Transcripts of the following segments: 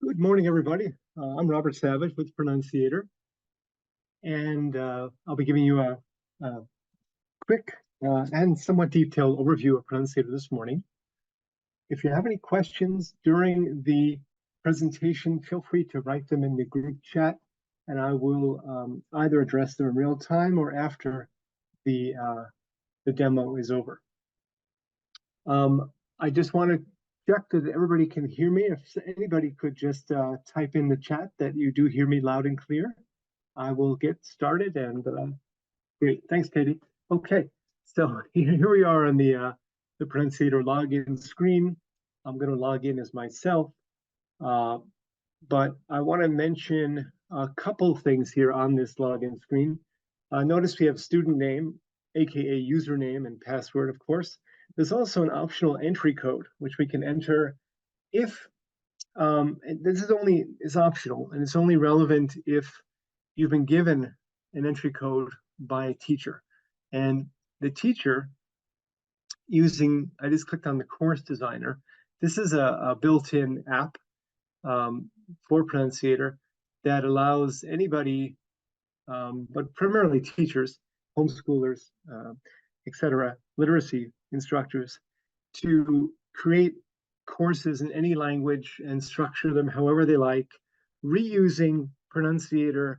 Good morning, everybody. I'm Robert Savage with Pronunciator, and I'll be giving you a quick and somewhat detailed overview of Pronunciator this morning. If you have any questions during the presentation, feel free to write them in the group chat, and I will either address them in real time or after the demo is over. I just want to check that everybody can hear me. If anybody could just type in the chat that you do hear me loud and clear, I will get started. And great, thanks, Katie. Okay, so here we are on the Pronunciator login screen. I'm going to log in as myself, but I want to mention a couple things here on this login screen. Notice we have student name, aka username, and password, of course. There's also an optional entry code, which we can enter if, this is optional, and it's only relevant if you've been given an entry code by a teacher. And the teacher I just clicked on the course designer. This is a built-in app for Pronunciator that allows anybody, but primarily teachers, homeschoolers, etc., literacy instructors, to create courses in any language and structure them however they like, reusing Pronunciator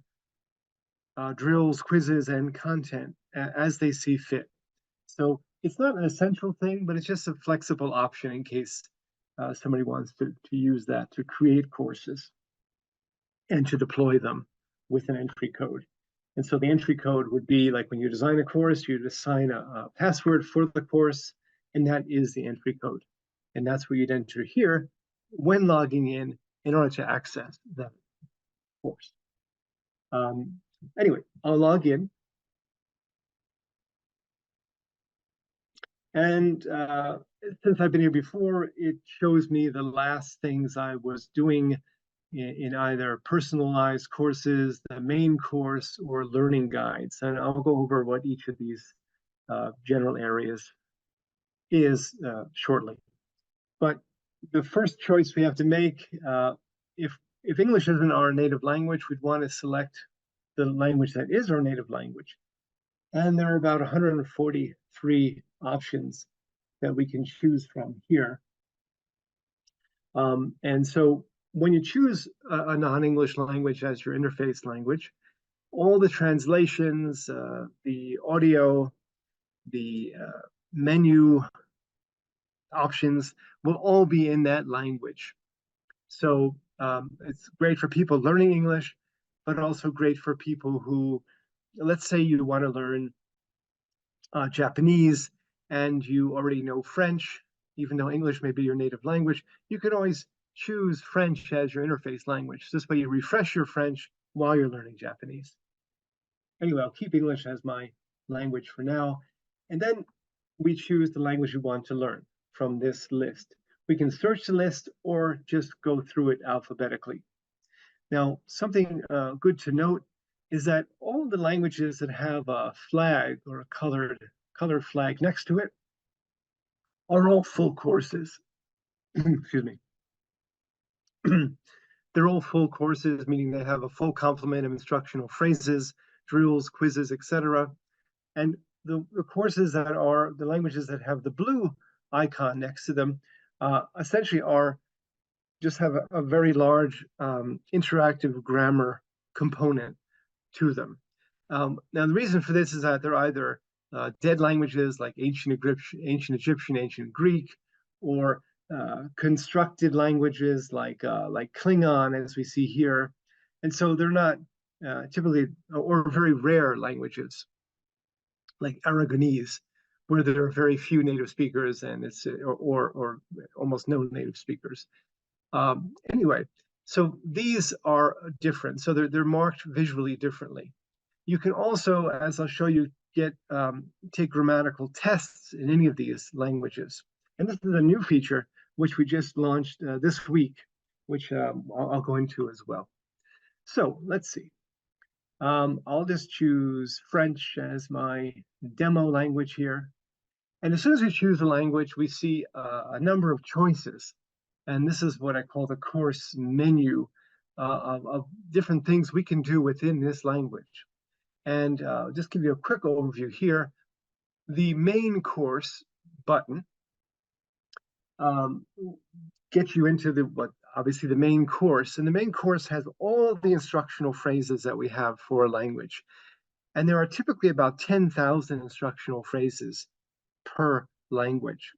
drills, quizzes, and content as they see fit. So it's not an essential thing, but it's just a flexible option in case somebody wants to use that to create courses and to deploy them with an entry code. And so the entry code would be like when you design a course, you'd assign a password for the course, and that is the entry code. And that's where you'd enter here when logging in order to access that course. Anyway, I'll log in. And since I've been here before, it shows me the last things I was doing in either personalized courses, the main course, or learning guides. And I'll go over what each of these general areas is shortly. But the first choice we have to make, if English isn't our native language, we'd want to select the language that is our native language. And there are about 143 options that we can choose from here. And so when you choose a non-English language as your interface language, all the translations, the audio, the menu options will all be in that language. So it's great for people learning English, but also great for people who, let's say you want to learn Japanese and you already know French, even though English may be your native language, you can always choose French as your interface language. This way you refresh your French while you're learning Japanese. Anyway, I'll keep English as my language for now. And then we choose the language we want to learn from this list. We can search the list or just go through it alphabetically. Now, something good to note is that all the languages that have a flag or a colored flag next to it are all full courses. Excuse me. They're all full courses, meaning they have a full complement of instructional phrases, drills, quizzes, etc. And the courses that are the languages that have the blue icon next to them essentially just have a very large interactive grammar component to them. Now, the reason for this is that they're either dead languages like ancient Egyptian, ancient Greek, or constructed languages like Klingon, as we see here. And so they're not typically, or very rare languages like Aragonese, where there are very few native speakers and it's or almost no native speakers. Anyway, so these are different. So they're marked visually differently. You can also, as I'll show you, take grammatical tests in any of these languages. And this is a new feature which we just launched this week, which I'll go into as well. So let's see. I'll just choose French as my demo language here. And as soon as we choose a language, we see a number of choices. And this is what I call the course menu of different things we can do within this language. And just give you a quick overview here. The main course button gets you into obviously the main course. And the main course has all the instructional phrases that we have for a language. And there are typically about 10,000 instructional phrases per language.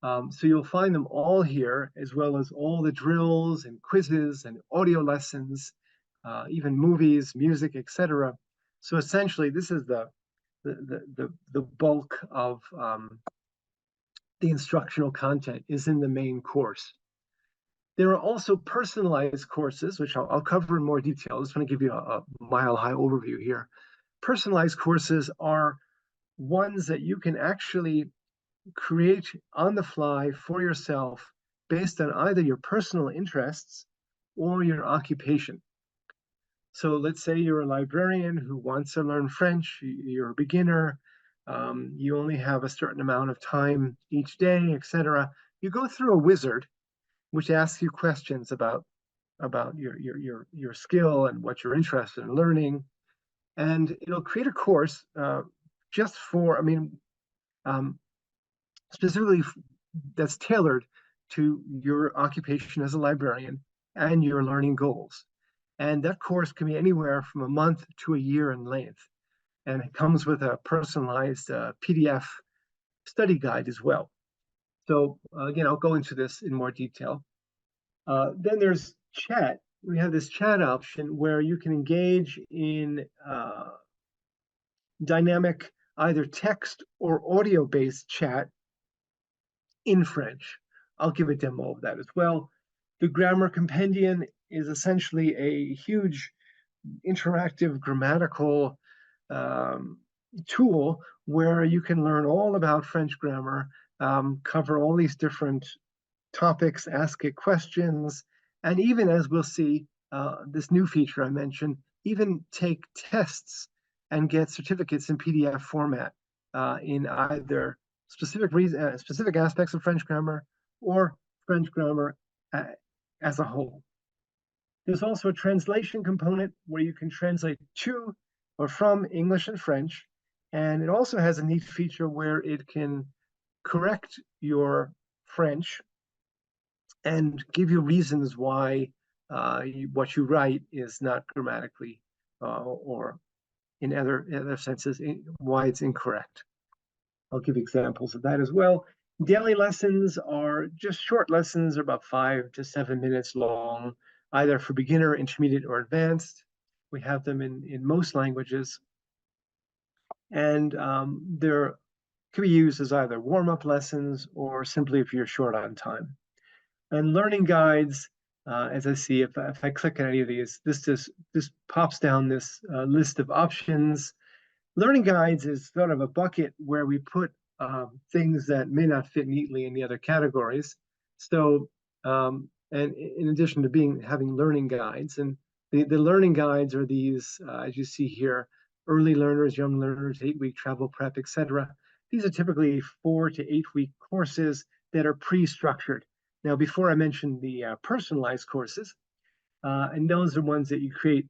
So you'll find them all here, as well as all the drills and quizzes and audio lessons, even movies, music, etc. So essentially, this is the bulk of the instructional content is in the main course. There are also personalized courses, which I'll cover in more detail. I just want to give you a mile-high overview here. Personalized courses are ones that you can actually create on the fly for yourself based on either your personal interests or your occupation. So let's say you're a librarian who wants to learn French, you're a beginner, you only have a certain amount of time each day, etc. You go through a wizard which asks you questions about your skill and what you're interested in learning, and it'll create a course just for, specifically that's tailored to your occupation as a librarian and your learning goals. And that course can be anywhere from a month to a year in length. And it comes with a personalized PDF study guide as well. So again, I'll go into this in more detail. Then there's chat. We have this chat option where you can engage in dynamic, either text or audio-based chat in French. I'll give a demo of that as well. The Grammar Compendium is essentially a huge interactive grammatical tool where you can learn all about French grammar, cover all these different topics, ask it questions, and even, as we'll see, this new feature I mentioned, even take tests and get certificates in PDF format in either specific aspects of French grammar or French grammar as a whole. There's also a translation component where you can translate to or from English and French. And it also has a neat feature where it can correct your French and give you reasons why what you write is not grammatically or in other senses why it's incorrect. I'll give examples of that as well. Daily lessons are just short lessons, about 5 to 7 minutes long, either for beginner, intermediate, or advanced. We have them in most languages. And they're can be used as either warm-up lessons or simply if you're short on time. And learning guides, as I see, if I click on any of these, this pops down this list of options. Learning guides is sort of a bucket where we put things that may not fit neatly in the other categories. So, and in addition to having learning guides, and the learning guides are these, as you see here, early learners, young learners, 8-week travel prep, etc. These are typically 4 to 8 week courses that are pre-structured. Now, before I mentioned the personalized courses, and those are ones that you create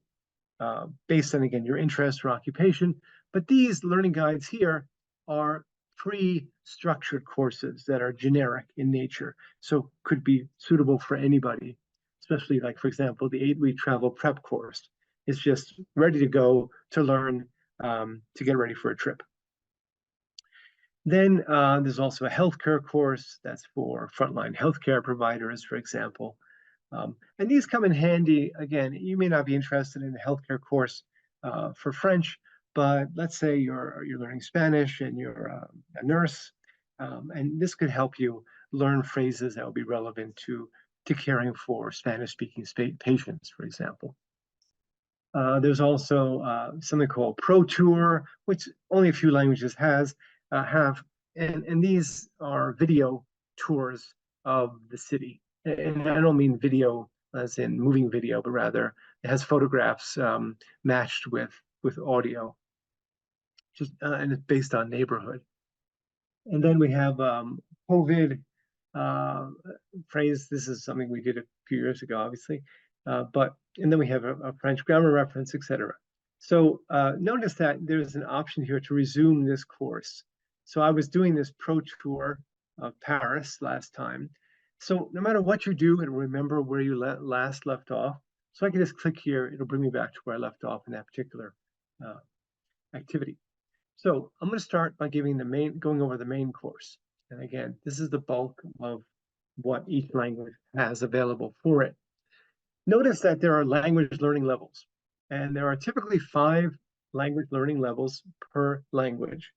based on, again, your interest or occupation. But these learning guides here are pre-structured courses that are generic in nature, so could be suitable for anybody, especially like, for example, the 8-week travel prep course is just ready to go to learn to get ready for a trip. Then there's also a healthcare course that's for frontline healthcare providers, for example. And these come in handy. Again, you may not be interested in a healthcare course for French, but let's say you're learning Spanish and you're a nurse, and this could help you learn phrases that will be relevant to caring for Spanish-speaking patients, for example. There's also something called Pro Tour, which only a few languages have, and these are video tours of the city. And I don't mean video as in moving video, but rather it has photographs matched with audio, and it's based on neighborhood. And then we have COVID phrase. This is something we did a few years ago, obviously. And then we have a French grammar reference, etc. So notice that there's an option here to resume this course. So I was doing this pro tour of Paris last time. So no matter what you do, it'll remember where you last left off. So I can just click here. It'll bring me back to where I left off in that particular activity. So I'm going to start by going over the main course. And again, this is the bulk of what each language has available for it. Notice that there are language learning levels, and there are typically 5 language learning levels per language.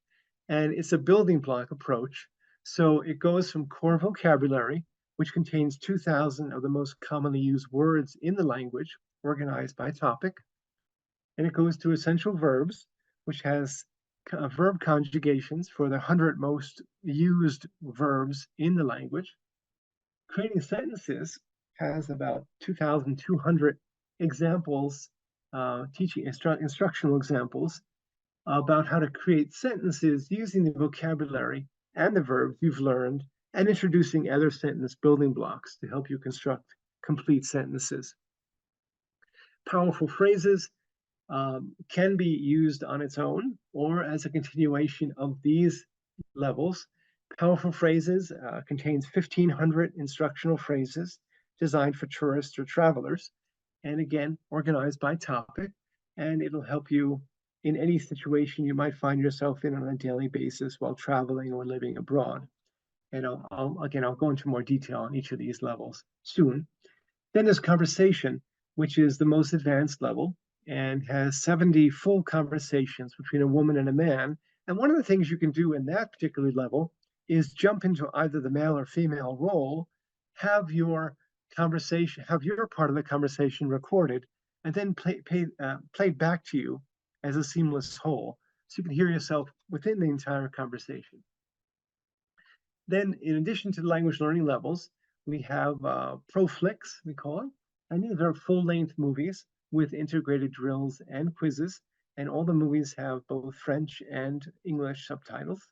And it's a building block approach. So it goes from core vocabulary, which contains 2,000 of the most commonly used words in the language, organized by topic. And it goes to essential verbs, which has verb conjugations for the 100 most used verbs in the language. Creating sentences has about 2,200 examples, instructional examples about how to create sentences using the vocabulary and the verbs you've learned, and introducing other sentence building blocks to help you construct complete sentences. Powerful phrases can be used on its own or as a continuation of these levels. Powerful phrases contains 1,500 instructional phrases designed for tourists or travelers, and again, organized by topic, and it'll help you in any situation you might find yourself in on a daily basis while traveling or living abroad. And I'll go into more detail on each of these levels soon. Then there's conversation, which is the most advanced level and has 70 full conversations between a woman and a man. And one of the things you can do in that particular level is jump into either the male or female role, have your part of the conversation recorded, and then played back to you as a seamless whole, so you can hear yourself within the entire conversation. Then, in addition to the language learning levels, we have Pro Flicks, we call it, and these are full-length movies with integrated drills and quizzes, and all the movies have both French and English subtitles.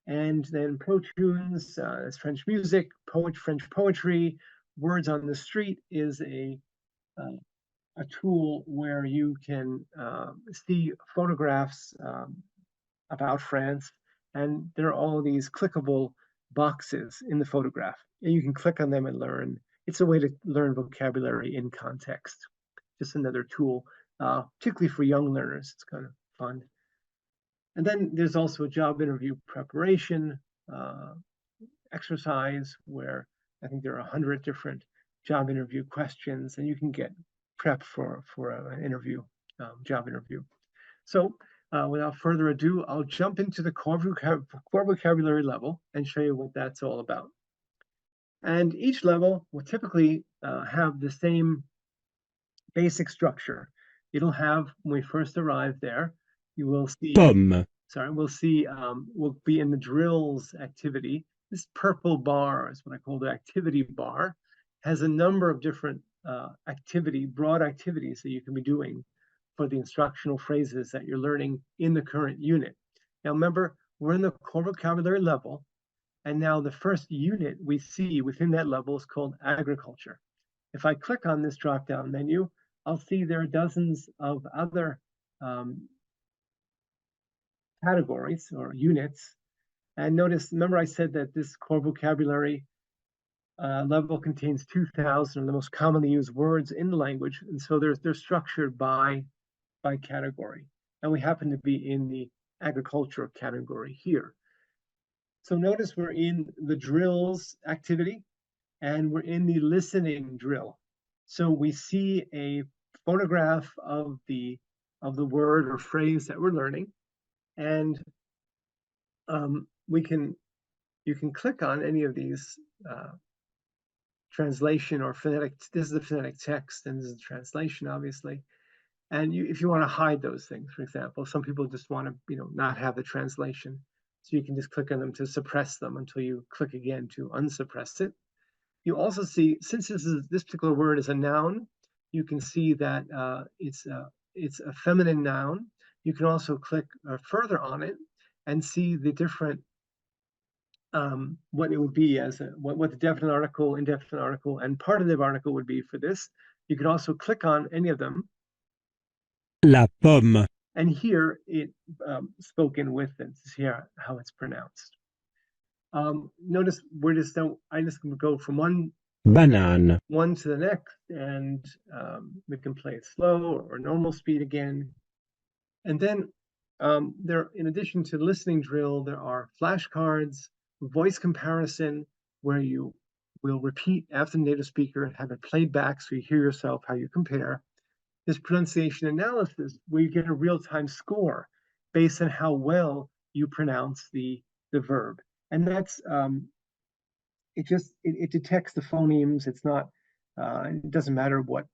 And then Pro Tunes is French music, French poetry. Words on the Street is a tool where you can see photographs about France, and there are all these clickable boxes in the photograph, and you can click on them and learn. It's a way to learn vocabulary in context. Just another tool, particularly for young learners. It's kind of fun. And then there's also a job interview preparation exercise where I think there are 100 different job interview questions, and you can get prep for an interview, job interview. So without further ado, I'll jump into the core vocabulary level and show you what that's all about. And each level will typically have the same basic structure. It'll have, when we first arrive there, you will see, we'll be in the drills activity. This purple bar is what I call the activity bar, has a number of different broad activities that you can be doing for the instructional phrases that you're learning in the current unit. Now remember, we're in the core vocabulary level, and now the first unit we see within that level is called agriculture. If I click on this drop-down menu, I'll see there are dozens of other categories or units. And notice, remember I said that this core vocabulary level contains 2,000 of the most commonly used words in the language, and so they're structured by category. And we happen to be in the agriculture category here. So notice we're in the drills activity, and we're in the listening drill. So we see a photograph of the word or phrase that we're learning, and you can click on any of these translation or phonetic. This is the phonetic text, and this is the translation, obviously. And if you want to hide those things, for example, some people just want to not have the translation, so you can just click on them to suppress them until you click again to unsuppress it. You also see, since this particular word is a noun, you can see that it's a feminine noun. You can also click further on it and see the different what it would be as what the definite article, indefinite article, and partitive article would be for this. You could also click on any of them. La pomme. And hear it spoken with it, to hear how it's pronounced. Notice I just go from one Banane. to the next, and we can play it slow or normal speed again. And then in addition to the listening drill, there are flashcards, voice comparison, where you will repeat after the native speaker and have it played back so you hear yourself how you compare. There's pronunciation analysis, where you get a real-time score based on how well you pronounce the verb. And that's it detects the phonemes. It's not it doesn't matter what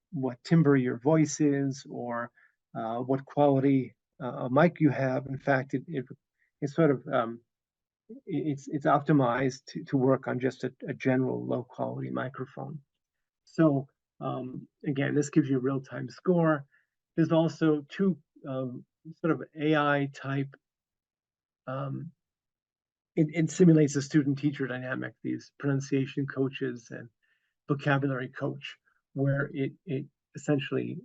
timbre your voice is or what quality mic you have. In fact, it's sort of it's optimized to work on just a general low quality microphone. So again, this gives you a real-time score. There's also two sort of AI type. It simulates a student-teacher dynamic, these pronunciation coaches and vocabulary coach, where it essentially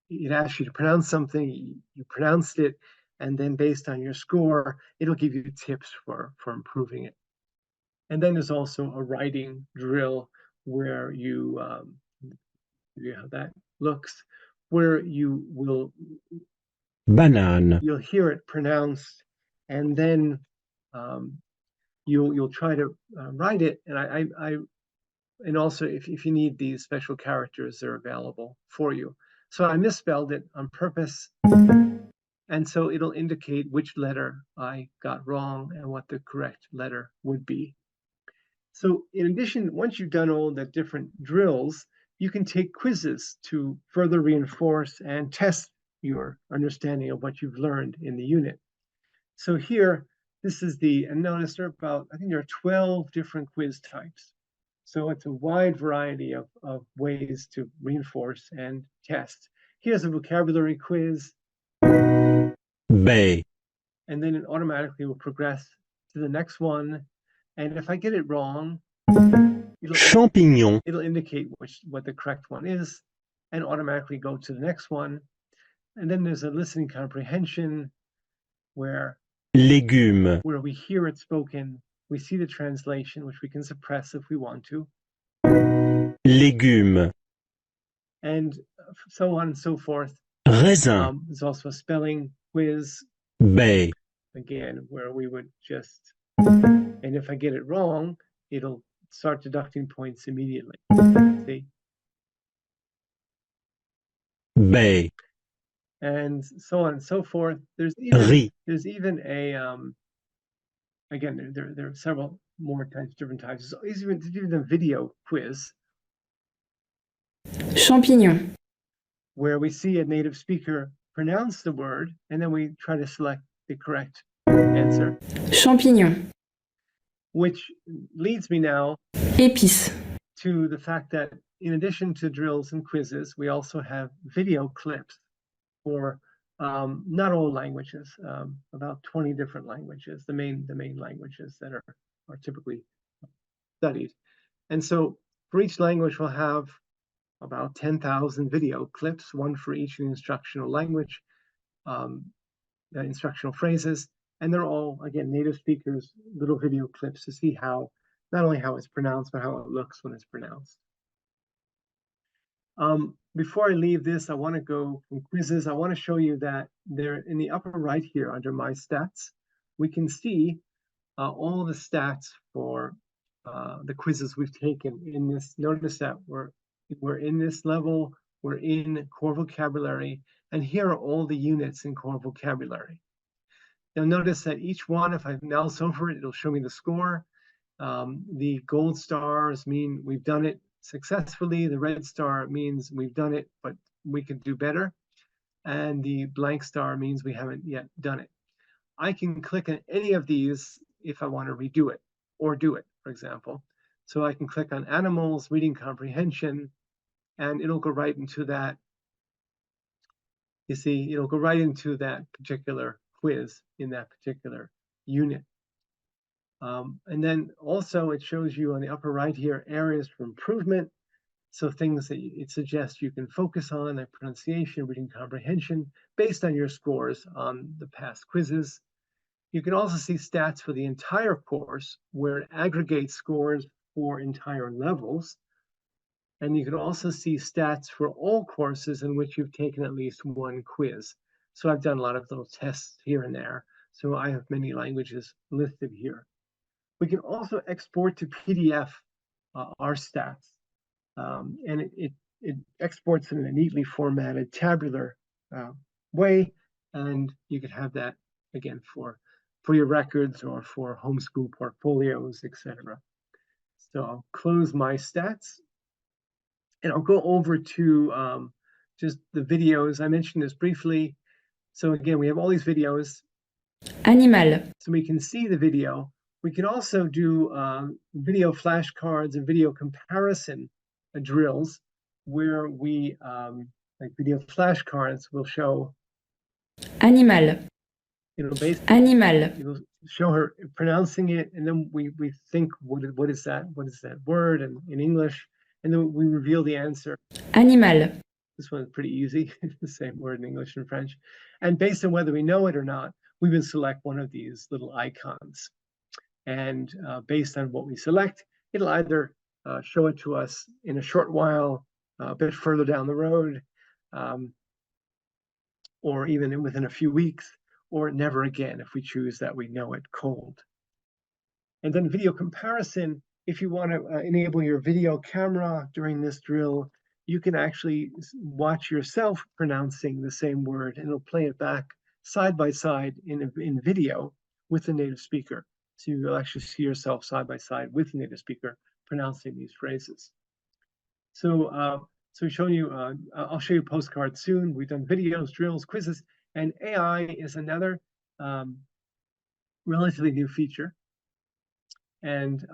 it asks you to pronounce something, you pronounced it, and then based on your score, it'll give you tips for improving it. And then there's also a writing drill where you how that looks, where you will Banane. you'll hear it pronounced, and then you'll try to write it. And and also if you need these special characters, they're available for you. So I misspelled it on purpose, and so it'll indicate which letter I got wrong and what the correct letter would be. So in addition, once you've done all the different drills, you can take quizzes to further reinforce and test your understanding of what you've learned in the unit. So here, this is and notice there are I think there are 12 different quiz types. So it's a wide variety of ways to reinforce and test. Here's a vocabulary quiz. Bay. And then it automatically will progress to the next one. And if I get it wrong, Champignon. It'll indicate what the correct one is and automatically go to the next one. And then there's a listening comprehension where Légumes. where we hear it spoken, we see the translation, which we can suppress if we want to. Légumes. And so on and so forth. Raisin. There's also a spelling quiz. Bay. Again, where we would just, and if I get it wrong, it'll start deducting points immediately. See? Bay. And so on and so forth. There's even a again, there are several more types, different types. There's even a video quiz. Champignon. Where we see a native speaker pronounce the word, and then we try to select the correct answer. Champignon. Which leads me now Épice. to the fact that in addition to drills and quizzes, we also have video clips for not all languages, about 20 different languages, the main languages that are typically studied. And so for each language, we'll have about 10,000 video clips, one for each instructional language, instructional phrases, and they're all, again, native speakers, little video clips to see how, not only how it's pronounced, but how it looks when it's pronounced. Before I leave this, I want to go from quizzes. I want to show you that there in the upper right here under my stats, we can see all the stats for the quizzes we've taken in this. Notice that we're in this level, we're in core vocabulary, and here are all the units in core vocabulary. You'll notice that each one, if I mouse over it, it'll show me the score. The gold stars mean we've done it successfully. The red star means we've done it, but we could do better. And the blank star means we haven't yet done it. I can click on any of these if I want to redo it or do it, for example. So I can click on animals, reading comprehension, and it'll go right into that. You see, it'll go right into that particular quiz in that particular unit. And then also it shows you on the upper right here areas for improvement. So things that it suggests you can focus on, like pronunciation, reading comprehension, based on your scores on the past quizzes. You can also see stats for the entire course, where it aggregates scores for entire levels. And you can also see stats for all courses in which you've taken at least one quiz. So I've done a lot of little tests here and there. So I have many languages listed here. We can also export to PDF our stats. And it exports in a neatly formatted tabular way. And you could have that, again, for your records or for homeschool portfolios, etc. So I'll close my stats. And I'll go over to just the videos. I mentioned this briefly. So again, we have all these videos. Animal. So we can see the video. We can also do video flashcards and video comparison drills where we, like video flashcards will show. Animal. Basically, Animal. it'll show her pronouncing it, and then we think, what is that? What is that word in English? And then we reveal the answer. Animal. This one's pretty easy, the same word in English and French. And based on whether we know it or not, we would select one of these little icons. And based on what we select, it'll either show it to us in a short while, a bit further down the road, or even within a few weeks, or never again if we choose that we know it cold. And then video comparison, if you want to enable your video camera during this drill, you can actually watch yourself pronouncing the same word, and it'll play it back side by side in video with the native speaker. So you'll actually see yourself side by side with the native speaker pronouncing these phrases. So we've shown you, I'll show you postcards soon. We've done videos, drills, quizzes, and AI is another relatively new feature. And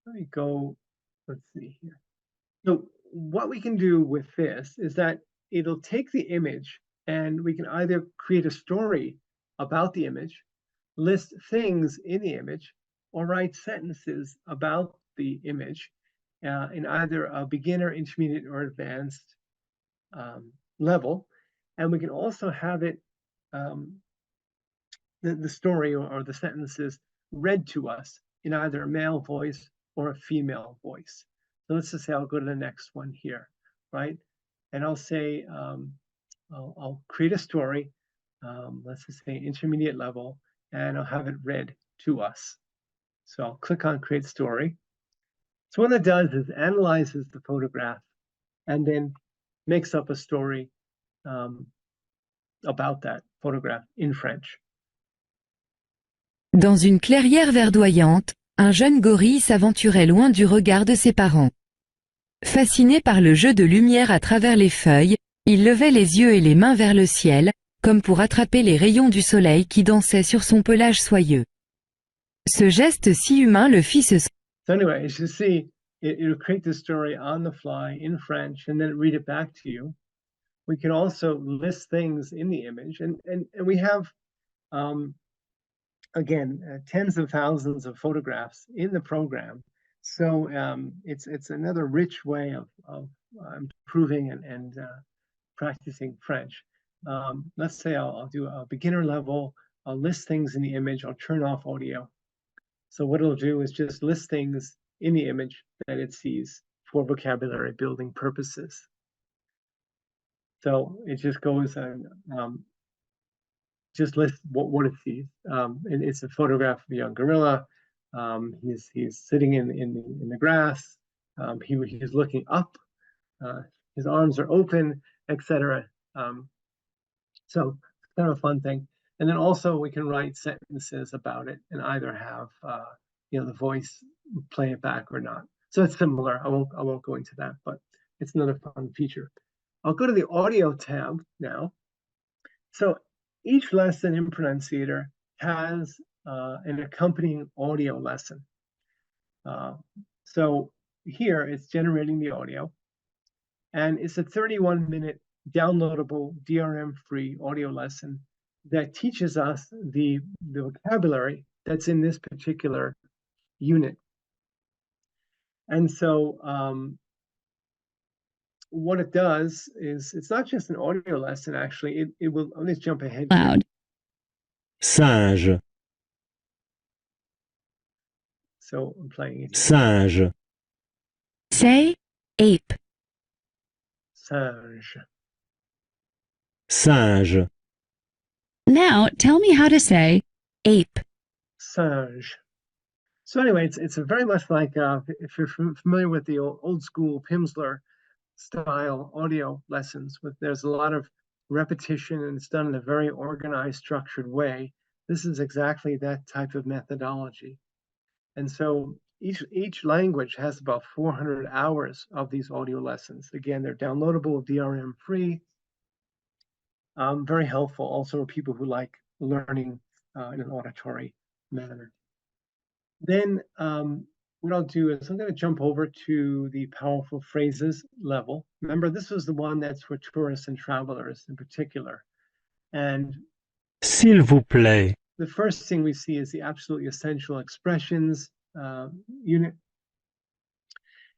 let me go, let's see here. So what we can do with this is that it'll take the image and we can either create a story about the image, list things in the image, or write sentences about the image in either a beginner, intermediate, or advanced level. And we can also have it, the story or the sentences read to us in either a male voice or a female voice. So let's just say I'll go to the next one here, right? And I'll say, I'll create a story, let's just say intermediate level, and I'll have it read to us. So I'll click on create story. So what it does is analyzes the photograph and then makes up a story about that photograph in French. Dans une clairière verdoyante, un jeune gorille s'aventurait loin du regard de ses parents. Fasciné par le jeu de lumière à travers les feuilles, il levait les yeux et les mains vers le ciel, comme pour attraper les rayons du soleil qui dansaient sur son pelage soyeux. Ce geste si humain le fit se... So anyway, as you see, it'll create the story on the fly in French and then read it back to you. We can also list things in the image, and we have, again, tens of thousands of photographs in the program. So it's another rich way of improving and practicing French. Let's say I'll do a beginner level. I'll list things in the image. I'll turn off audio. So what it'll do is just list things in the image that it sees for vocabulary building purposes. So it just goes and just lists what it sees. And it's a photograph of a young gorilla. He's sitting in the grass. He's looking up. His arms are open, etc. So it's kind of a fun thing. And then also we can write sentences about it and either have the voice play it back or not. So it's similar. I won't go into that, but it's another fun feature. I'll go to the audio tab now. So each lesson in Pronunciator has an accompanying audio lesson. So here it's generating the audio, and it's a 31-minute downloadable DRM-free audio lesson that teaches us the vocabulary that's in this particular unit. And so what it does is, it's not just an audio lesson, actually. It will, let's jump ahead. Loud. Singe, So I'm playing it here. singe, Say ape. Singe. singe, Now tell me how to say Ape. Singe. So anyway, it's a very much like, if you're familiar with the old school Pimsleur style audio lessons, there's a lot of repetition and it's done in a very organized, structured way. This is exactly that type of methodology. And so each language has about 400 hours of these audio lessons. Again, they're downloadable, DRM free. Very helpful also for people who like learning in an auditory manner. Then what I'll do is I'm going to jump over to the powerful phrases level. Remember, this was the one that's for tourists and travelers in particular. And s'il vous plaît, the first thing we see is the absolutely essential expressions unit.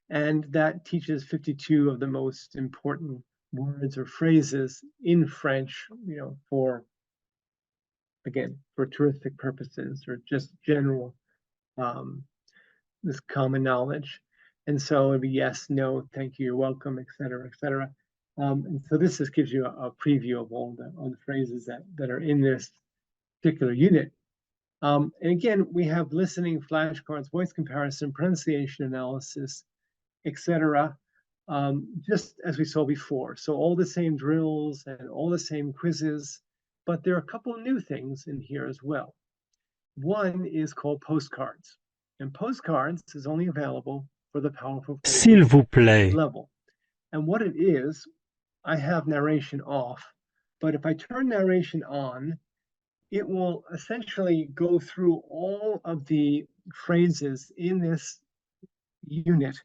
And that teaches 52 of the most important words or phrases in French, for, again, for touristic purposes or just general this common knowledge. And so it'd be yes, no, thank you, you're welcome, etc., etc. And so this just gives you a preview of all the phrases that are in this particular unit. And again, we have listening, flashcards, voice comparison, pronunciation analysis, etc., just as we saw before. So all the same drills and all the same quizzes, but there are a couple of new things in here as well. One is called postcards. And postcards is only available for the powerful s'il vous plaît, level. And what it is, I have narration off, but if I turn narration on, it will essentially go through all of the phrases in this unit,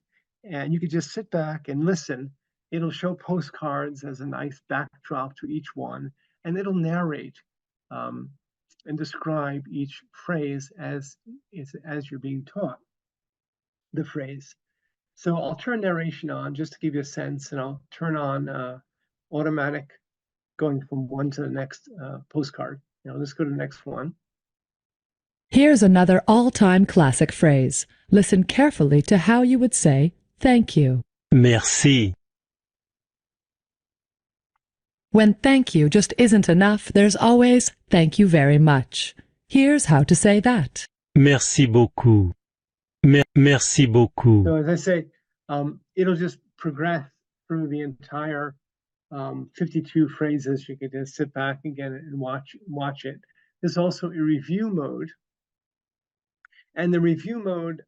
and you could just sit back and listen. It'll show postcards as a nice backdrop to each one, and it'll narrate and describe each phrase as you're being taught the phrase. So I'll turn narration on just to give you a sense, and I'll turn on automatic going from one to the next postcard. Let's go to the next one. Here's another all-time classic phrase. Listen carefully to how you would say thank you. merci, When thank you just isn't enough, there's always thank you very much. Here's how to say that. merci beaucoup, merci beaucoup, So as I say, it'll just progress through the entire 52 phrases. You can just sit back again and watch it. There's also a review mode. And the review mode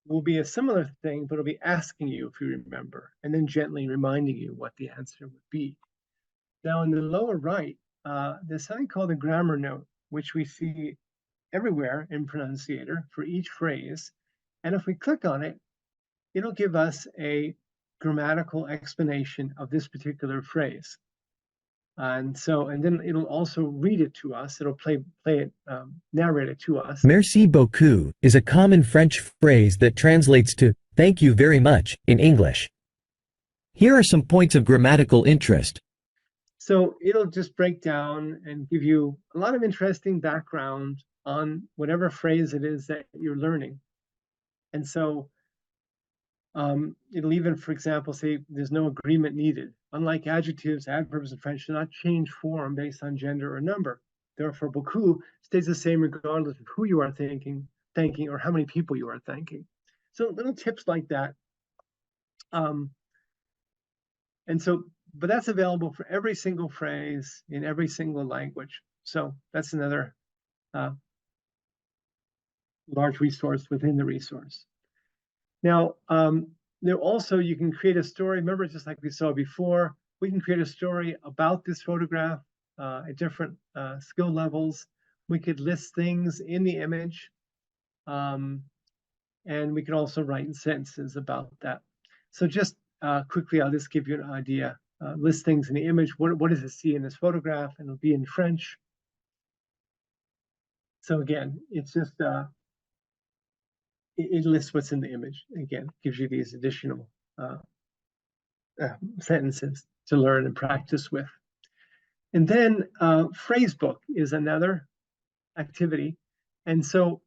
will be a similar thing, but it'll be asking you if you remember, and then gently reminding you what the answer would be. Now, in the lower right, there's something called a grammar note, which we see everywhere in Pronunciator for each phrase. And if we click on it, it'll give us a grammatical explanation of this particular phrase. And then it'll also read it to us. It'll narrate it to us. Merci beaucoup is a common French phrase that translates to thank you very much in English. Here are some points of grammatical interest. So it'll just break down and give you a lot of interesting background on whatever phrase it is that you're learning. And so it'll even, for example, say there's no agreement needed. Unlike adjectives, adverbs in French do not change form based on gender or number. Therefore, beaucoup stays the same regardless of who you are thanking, or how many people you are thanking. So little tips like that. But that's available for every single phrase in every single language. So that's another large resource within the resource. Now, there also, you can create a story. Remember, just like we saw before, we can create a story about this photograph at different skill levels. We could list things in the image, and we can also write sentences about that. So just quickly, I'll just give you an idea. List things in the image. What does it see in this photograph? And it'll be in French. So again, it's just it lists what's in the image. Again, gives you these additional sentences to learn and practice with. And then phrasebook is another activity. And so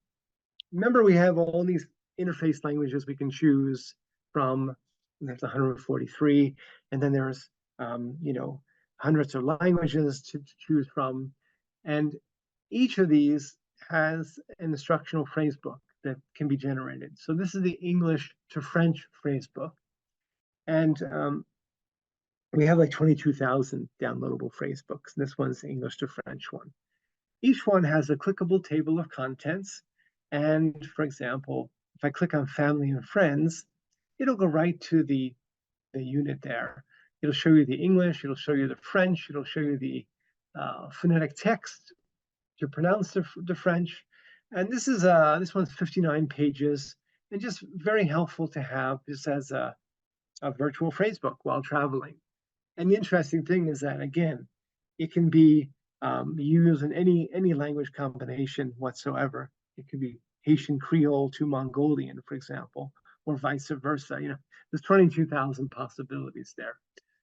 remember, we have all these interface languages we can choose from. There's 143, and then there's hundreds of languages to choose from. And each of these has an instructional phrasebook that can be generated. So this is the English to French phrasebook. And we have like 22,000 downloadable phrasebooks. This one's the English to French one. Each one has a clickable table of contents. And for example, if I click on family and friends, it'll go right to the unit there. It'll show you the English, it'll show you the French, it'll show you the phonetic text to pronounce the French. And this one's 59 pages and just very helpful to have just as a virtual phrasebook while traveling. And the interesting thing is that, again, it can be used in any language combination whatsoever. It could be Haitian Creole to Mongolian, for example, or vice versa. There's 22,000 possibilities there.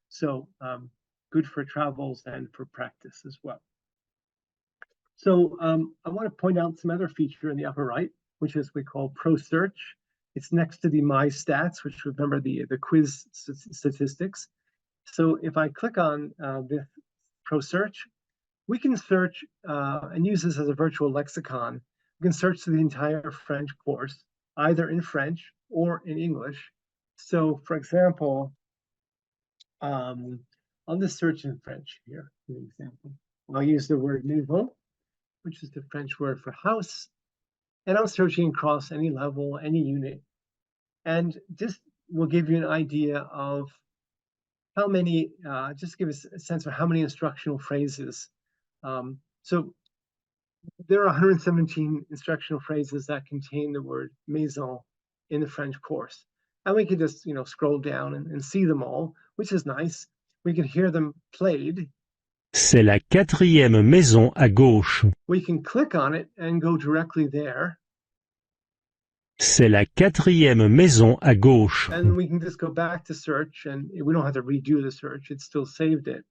So good for travels and for practice as well. So I want to point out some other feature in the upper right, which is we call Pro Search. It's next to the My Stats, which remember the quiz statistics. So if I click on this Pro Search, we can search and use this as a virtual lexicon. We can search through the entire French course, either in French or in English. So for example, I'll just search in French here, for example. I'll use the word maison, which is the French word for house. And I'm searching across any level, any unit. And this will give you an idea of how many, just give us a sense of how many instructional phrases. So there are 117 instructional phrases that contain the word maison in the French course. And we can just, scroll down and see them all, which is nice. We can hear them played. C'est la quatrième maison à gauche. We can click on it and go directly there. C'est la quatrième maison à gauche. And we can just go back to search, and we don't have to redo the search. It still saved it.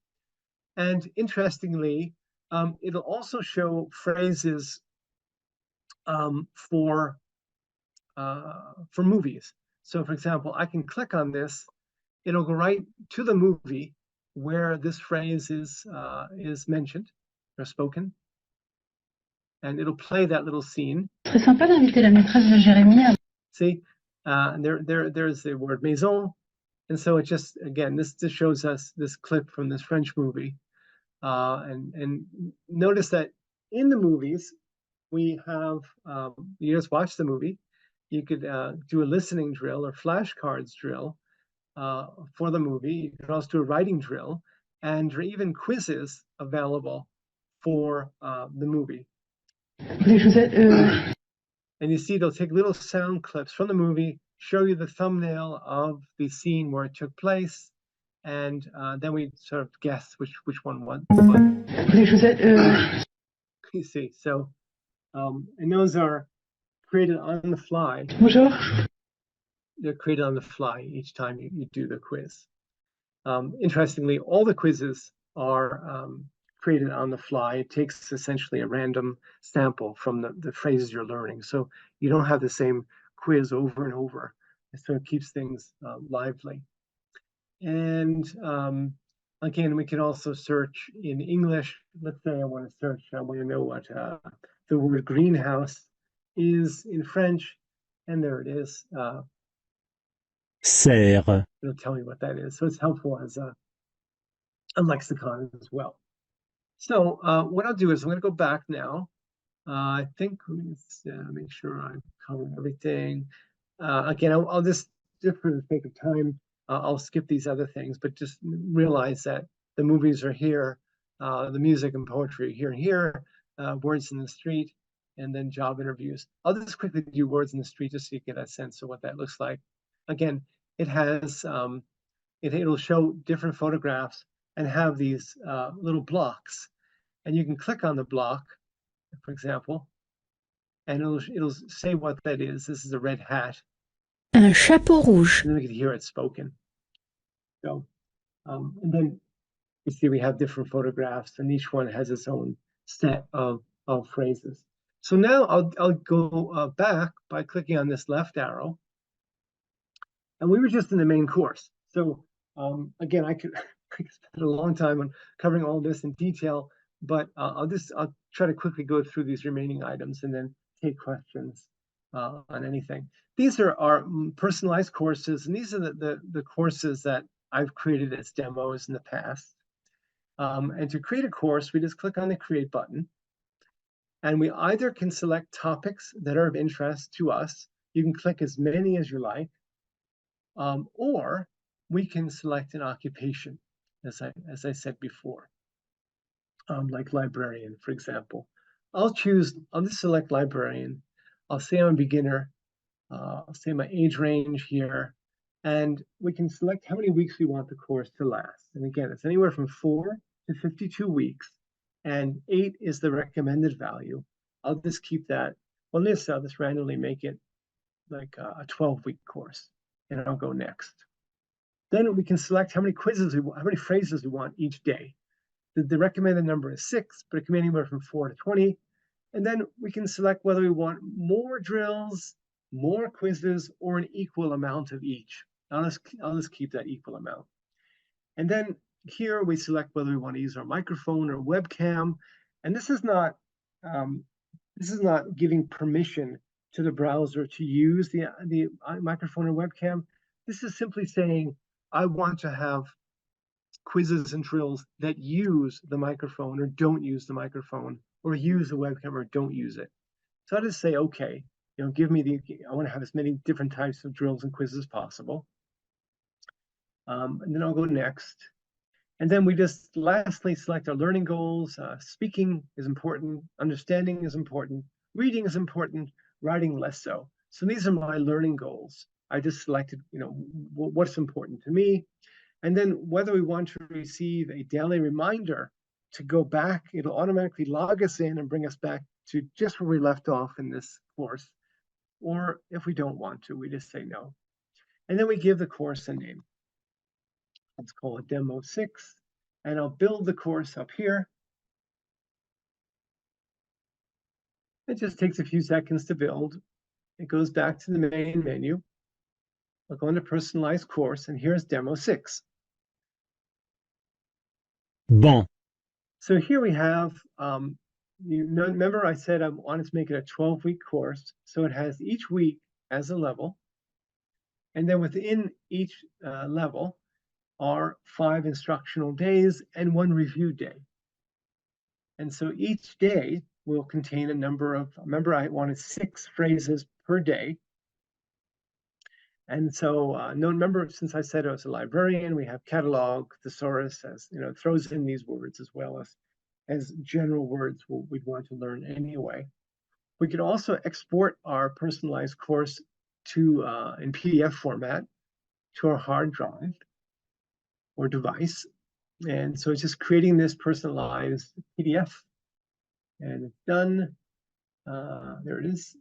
And interestingly, it'll also show phrases for movies. So for example, I can click on this. It'll go right to the movie where this phrase is mentioned or spoken. And it'll play that little scene. Très sympa d'inviter la maîtresse de Jérémy. See, there's the word maison. And so it just, again, this shows us this clip from this French movie. And notice that in the movies, we have, you just watch the movie. You could do a listening drill or flashcards drill for the movie. You can also do a writing drill, and there are even quizzes available for the movie. And you see, they'll take little sound clips from the movie, show you the thumbnail of the scene where it took place, and then we sort of guess which one was. You see, so and those are created on the fly. Bonjour. They're created on the fly each time you do the quiz. Interestingly, all the quizzes are created on the fly. It takes essentially a random sample from the phrases you're learning. So you don't have the same quiz over and over. So it keeps things lively. And again, we can also search in English. Let's say I want to search, I want to know what the word greenhouse is in French. And there it is. Serre. It'll tell me what that is. So it's helpful as a lexicon as well. So what I'll do is I'm going to go back now. I think let's make sure I cover everything. Again, I'll just for the sake of time, I'll skip these other things, but just realize that the movies are here, the music and poetry are here and here, words in the street, and then job interviews. I'll just quickly do words in the street just so you get a sense of what that looks like. Again, it has it'll show different photographs and have these little blocks, and you can click on the block, for example, and it'll say what that is. This is a red hat. Un chapeau rouge. And then we can hear it spoken. So, and then you see we have different photographs, and each one has its own set of phrases. So now I'll go back by clicking on this left arrow. And we were just in the main course. So again, I could spend a long time on covering all this in detail, but I'll try to quickly go through these remaining items and then take questions on anything. These are our personalized courses, and these are the courses that I've created as demos in the past. And to create a course, we just click on the Create button. And we either can select topics that are of interest to us. You can click as many as you like. Or we can select an occupation, as I said before, like librarian, for example. I'll just select librarian. I'll say I'm a beginner. I'll say my age range here, and we can select how many weeks we want the course to last. And again, it's anywhere from 4 to 52 weeks, and 8 is the recommended value. I'll just keep that. Well, I'll just randomly make it like a 12-week course, and I'll go next. Then we can select how many phrases we want each day. The recommended number is 6, but it can be anywhere from 4 to 20. And then we can select whether we want more drills, more quizzes, or an equal amount of each. I'll just keep that equal amount. And then here we select whether we want to use our microphone or webcam. And this is not giving permission to the browser to use the microphone or webcam. This is simply saying, I want to have quizzes and drills that use the microphone or don't use the microphone, or use the webcam or don't use it. So I'll just say, okay, give me I want to have as many different types of drills and quizzes as possible. And then I'll go next. And then we just lastly select our learning goals. Speaking is important, understanding is important, reading is important, writing less so. So these are my learning goals. I just selected, what's important to me. And then whether we want to receive a daily reminder to go back, it'll automatically log us in and bring us back to just where we left off in this course. Or if we don't want to, we just say no. And then we give the course a name. Let's call it Demo 6. And I'll build the course up here. It just takes a few seconds to build. It goes back to the main menu. I'll go into Personalized Course, and here's Demo 6. Bon. So here we have, remember I said I wanted to make it a 12-week course. So it has each week as a level. And then within each level are 5 instructional days and 1 review day. And so each day will contain a number of, remember I wanted 6 phrases per day. And so remember, since I said I was a librarian, we have catalog, thesaurus, as it throws in these words as well as general words we'd want to learn anyway. We could also export our personalized course to in PDF format to our hard drive or device. And so it's just creating this personalized PDF. And it's done. There it is.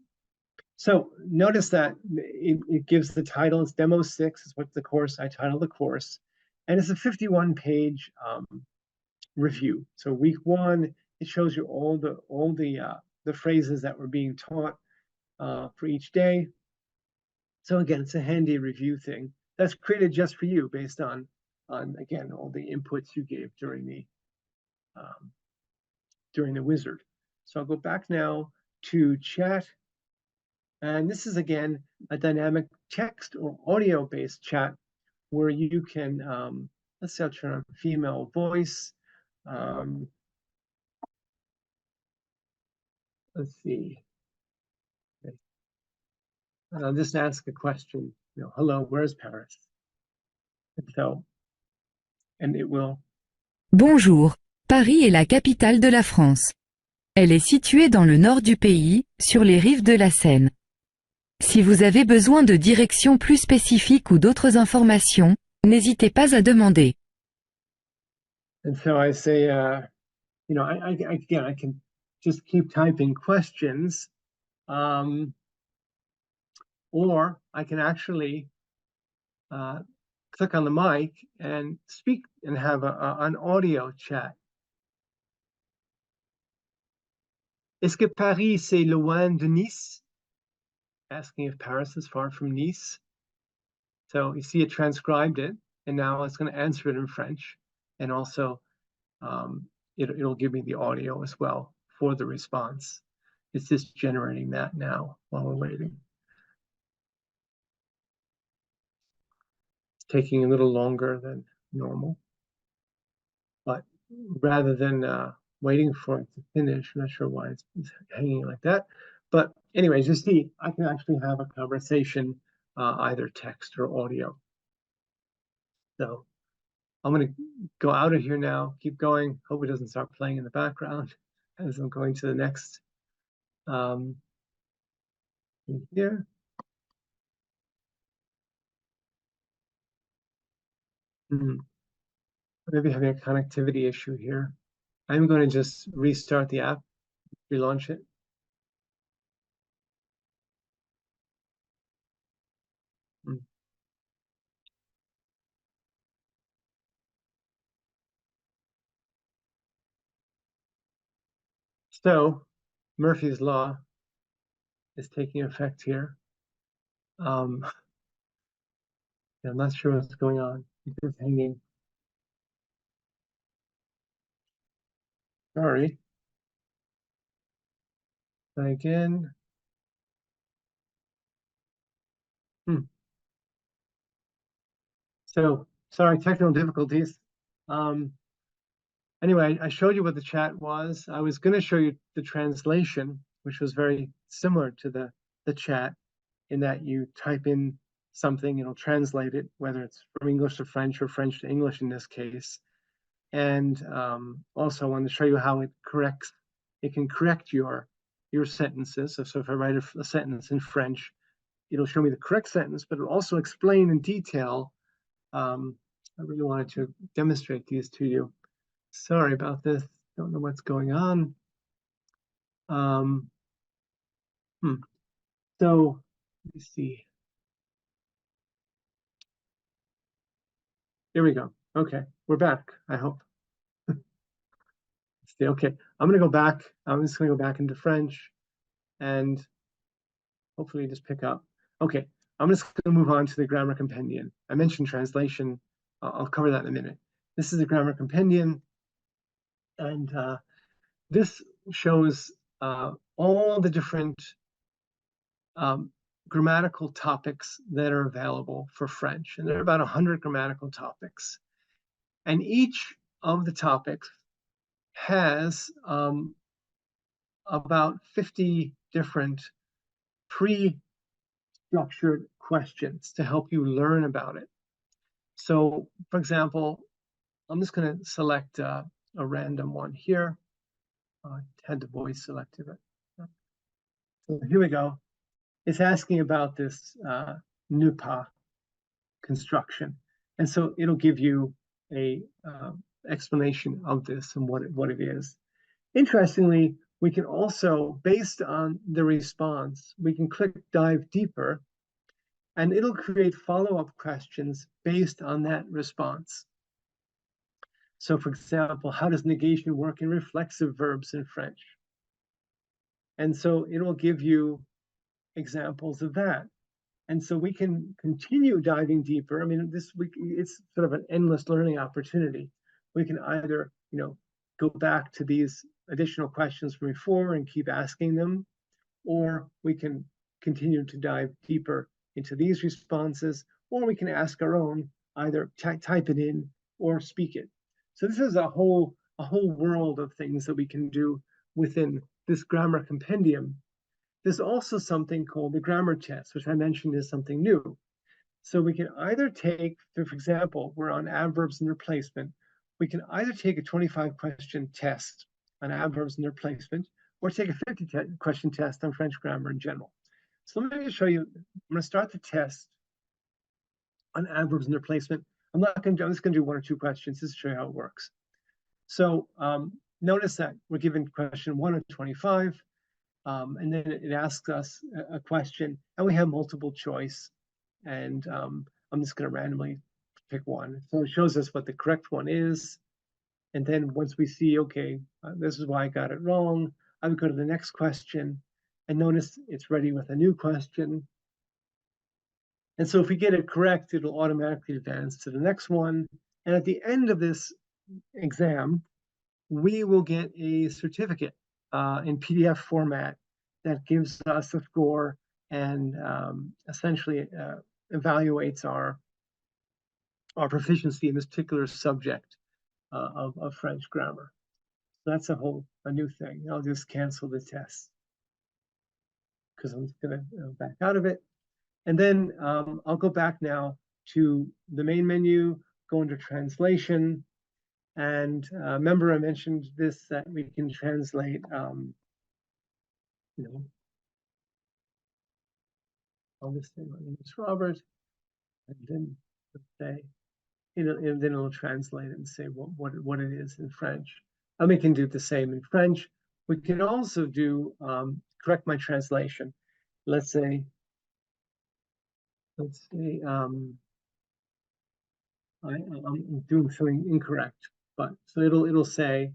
So notice that it gives the title. It's Demo 6 is what the course, I titled the course. And it's a 51-page review. So week 1, it shows you all the phrases that were being taught for each day. So again, it's a handy review thing that's created just for you based on again, all the inputs you gave during the wizard. So I'll go back now to chat. And this is, again, a dynamic text or audio-based chat where you can, let's say I'll turn on female voice. Let's see. And I'll just ask a question, hello, where's Paris? And it will. Bonjour, Paris est la capitale de la France. Elle est située dans le nord du pays, sur les rives de la Seine. Si vous avez besoin de directions plus spécifiques ou d'autres informations, n'hésitez pas à demander. And so I say, I can just keep typing questions Or I can actually click on the mic and speak and have an audio chat. Est-ce que Paris c'est loin de Nice? Asking if Paris is far from Nice. So you see it transcribed it, and now it's going to answer it in French, and also it'll give me the audio as well for the response. It's just generating that now while we're waiting. It's taking a little longer than normal, but rather than waiting for it to finish, I'm not sure why it's hanging like that. But anyways, you see, I can actually have a conversation, either text or audio. So I'm going to go out of here now, keep going. Hope it doesn't start playing in the background as I'm going to the next here. Maybe having a connectivity issue here. I'm going to just restart the app, relaunch it. So Murphy's Law is taking effect here. I'm not sure what's going on. It's just hanging. Sorry. Again. So sorry, technical difficulties. Anyway, I showed you what the chat was. I was going to show you the translation, which was very similar to the chat, in that you type in something, it'll translate it, whether it's from English to French or French to English in this case. And also I want to show you how it can correct your sentences. So if I write a sentence in French, it'll show me the correct sentence, but it'll also explain in detail. I really wanted to demonstrate these to you. Sorry about this. Don't know what's going on. So let me see. Here we go. Okay, we're back, I hope. Okay, I'm going to go back. I'm just going to go back into French and hopefully just pick up. Okay, I'm just going to move on to the grammar compendium. I mentioned translation. I'll cover that in a minute. This is the grammar compendium, and this shows all the different grammatical topics that are available for French. And there are about 100 grammatical topics. And each of the topics has about 50 different pre-structured questions to help you learn about it. So, for example, I'm just going to select a random one here. I had the voice selected. So here we go. It's asking about this ne pas construction. And so it'll give you a explanation of this and what it is. Interestingly, we can also, based on the response, we can click dive deeper, and it'll create follow-up questions based on that response. So for example, how does negation work in reflexive verbs in French? And so it will give you examples of that. And so we can continue diving deeper. I mean, it's sort of an endless learning opportunity. We can either, go back to these additional questions from before and keep asking them, or we can continue to dive deeper into these responses, or we can ask our own, either type it in or speak it. So this is a whole world of things that we can do within this grammar compendium. There's also something called the grammar test, which I mentioned is something new. So we can either take, for example, we're on adverbs and their placement. We can either take a 25-question test on adverbs and their placement, or take a 50-question test on French grammar in general. So let me show you. I'm going to start the test on adverbs and their placement. I'm just going to do one or two questions just to show you how it works. So notice that we're given question 1 of 25. And then it asks us a question, and we have multiple choice. And I'm just going to randomly pick one. So it shows us what the correct one is. And then once we see, okay, this is why I got it wrong, I would go to the next question. And notice it's ready with a new question. And so if we get it correct, it'll automatically advance to the next one. And at the end of this exam, we will get a certificate in PDF format that gives us a score and essentially evaluates our proficiency in this particular subject of French grammar. So that's a new thing. I'll just cancel the test because I'm just going to back out of it. And then I'll go back now to the main menu, go into translation. And remember I mentioned this, that we can translate, I'll just say my name is Robert, and then say, and then it'll translate and say what it is in French. And we can do the same in French. We can also do, correct my translation. Let's say I'm doing something incorrect, but so it'll say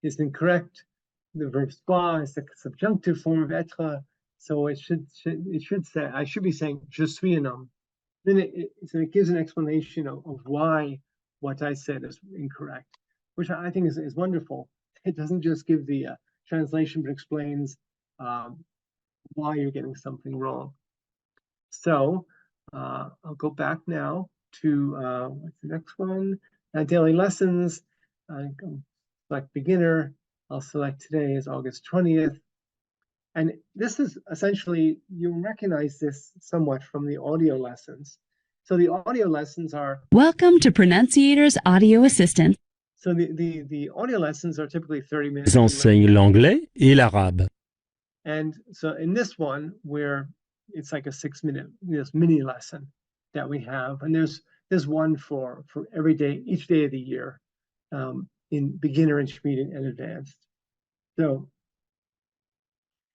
is incorrect. The verb soit is the subjunctive form of être, so it should say, I should be saying je suis un homme. Then it gives an explanation of why what I said is incorrect, which I think is wonderful. It doesn't just give the translation, but explains why you're getting something wrong. So I'll go back now to what's the next one? Daily lessons. Select beginner. I'll select today is August 20th. And this is essentially, you recognize this somewhat from the audio lessons. So the audio lessons are... Welcome to Pronunciator's Audio Assistant. So the audio lessons are typically 30 minutes. Ils enseignent l'anglais et l'arabe. And so in this one, where it's like a 6-minute mini lesson that we have, and there's one for every day, each day of the year, in beginner, intermediate, and advanced. So,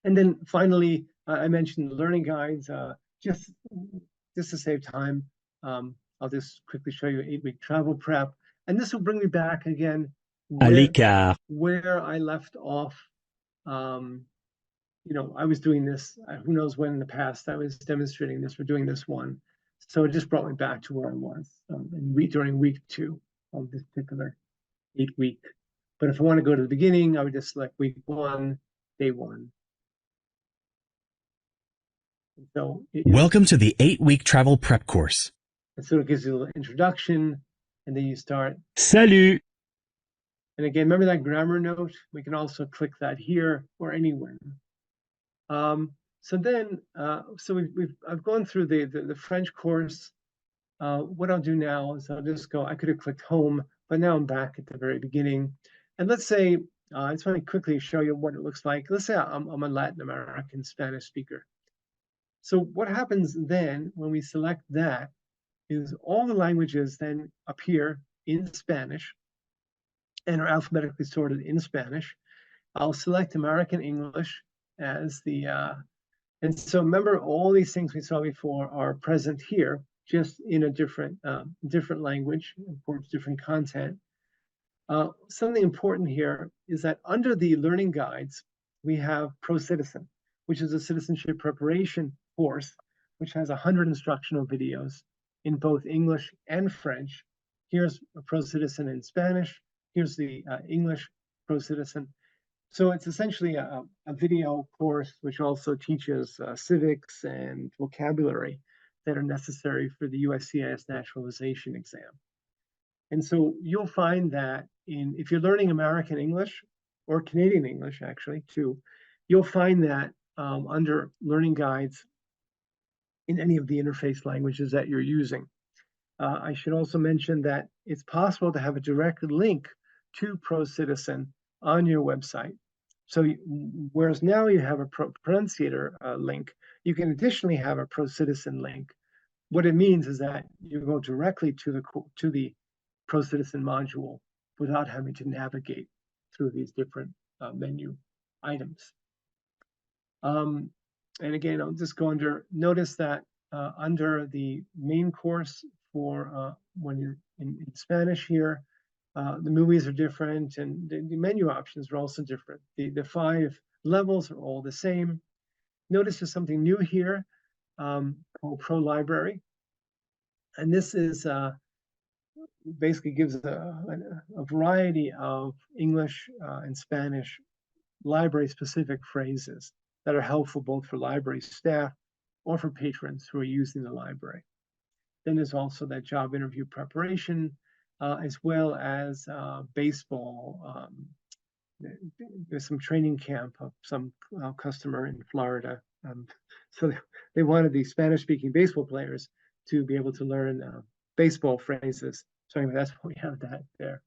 and then finally, I mentioned the learning guides. Just to save time, I'll just quickly show you 8-week travel prep, and this will bring me back again À l'écart. where I left off. I was doing this, who knows when in the past, I was demonstrating this or doing this one. So it just brought me back to where I was during week 2 of this particular 8-week. But if I want to go to the beginning, I would just select week 1, day 1. And so welcome to the 8-week travel prep course. And so it gives you a little introduction, and then you start. Salut! And again, remember that grammar note? We can also click that here or anywhere. So then, I've gone through the French course. What I'll do now is I'll just go, I could have clicked home, but now I'm back at the very beginning. And let's say, I just want to quickly show you what it looks like. Let's say I'm a Latin American Spanish speaker. So what happens then when we select that is all the languages then appear in Spanish and are alphabetically sorted in Spanish. I'll select American English as the, and so remember all these things we saw before are present here, just in a different language, of course, different content. Something important here is that under the learning guides, we have Pro Citizen, which is a citizenship preparation course, which has 100 instructional videos in both English and French. Here's a Pro Citizen in Spanish. Here's the English Pro Citizen. So it's essentially a video course which also teaches civics and vocabulary that are necessary for the USCIS naturalization exam. And so you'll find that if you're learning American English or Canadian English, actually, too, you'll find that under learning guides in any of the interface languages that you're using. I should also mention that it's possible to have a direct link to Pro Citizen on your website. So whereas now you have a Pronunciator link, you can additionally have a Pro Citizen link. What it means is that you go directly to the Pro Citizen module without having to navigate through these different menu items. And again, I'll just go under, notice that under the main course for when you're in Spanish here, the movies are different and the menu options are also different. The 5 levels are all the same. Notice there's something new here called Pro Library. And this is basically gives a variety of English and Spanish library-specific phrases that are helpful both for library staff or for patrons who are using the library. Then there's also that job interview preparation, as well as baseball. There's some training camp of some customer in Florida. So they wanted the Spanish-speaking baseball players to be able to learn baseball phrases. So anyway, that's why we have that there.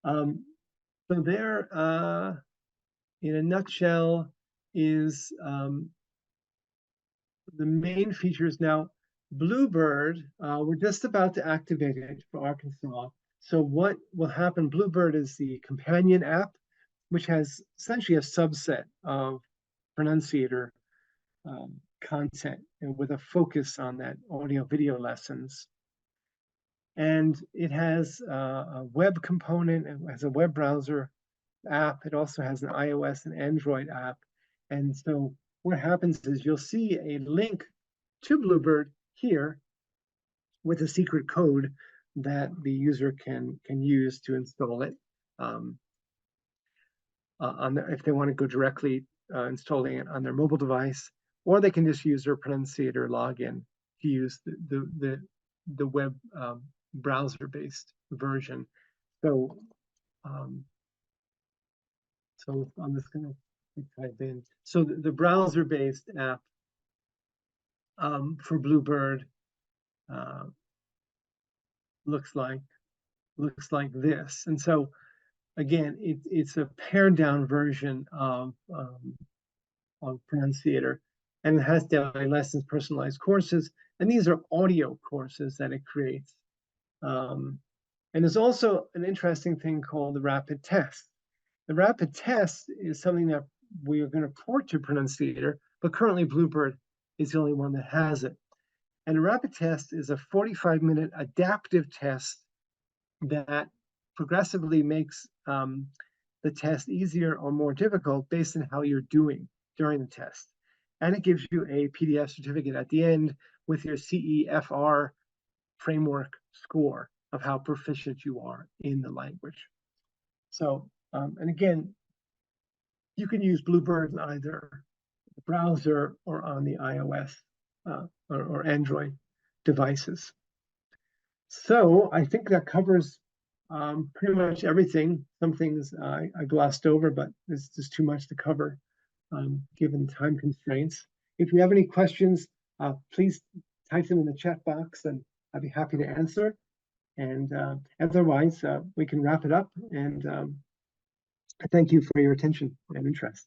So there, in a nutshell, is the main features. Now, Bluebird, we're just about to activate it for Arkansas. So what will happen, Bluebird is the companion app, which has essentially a subset of Pronunciator content and with a focus on that audio video lessons. And it has a web component, it has a web browser app. It also has an iOS and Android app. And so what happens is you'll see a link to Bluebird here with a secret code that the user can use to install it. If they want to go directly installing it on their mobile device, or they can just use their Pronunciator login to use the web browser-based version. So so I'm just going to type in. So the browser-based app for Bluebird looks like this. And so again, it's a pared down version of Pronunciator, and it has daily lessons, personalized courses, and these are audio courses that it creates. And there's also an interesting thing called the rapid test. The rapid test is something that we are going to port to Pronunciator, but currently Bluebird is the only one that has it. And a rapid test is a 45-minute adaptive test that progressively makes the test easier or more difficult based on how you're doing during the test. And it gives you a PDF certificate at the end with your CEFR framework score of how proficient you are in the language. So, and again, you can use Bluebird in either the browser or on the iOS or Android devices. So I think that covers pretty much everything. Some things I glossed over, but there's just too much to cover given time constraints. If you have any questions, please type them in the chat box and I'd be happy to answer. And otherwise, we can wrap it up. And I thank you for your attention and interest.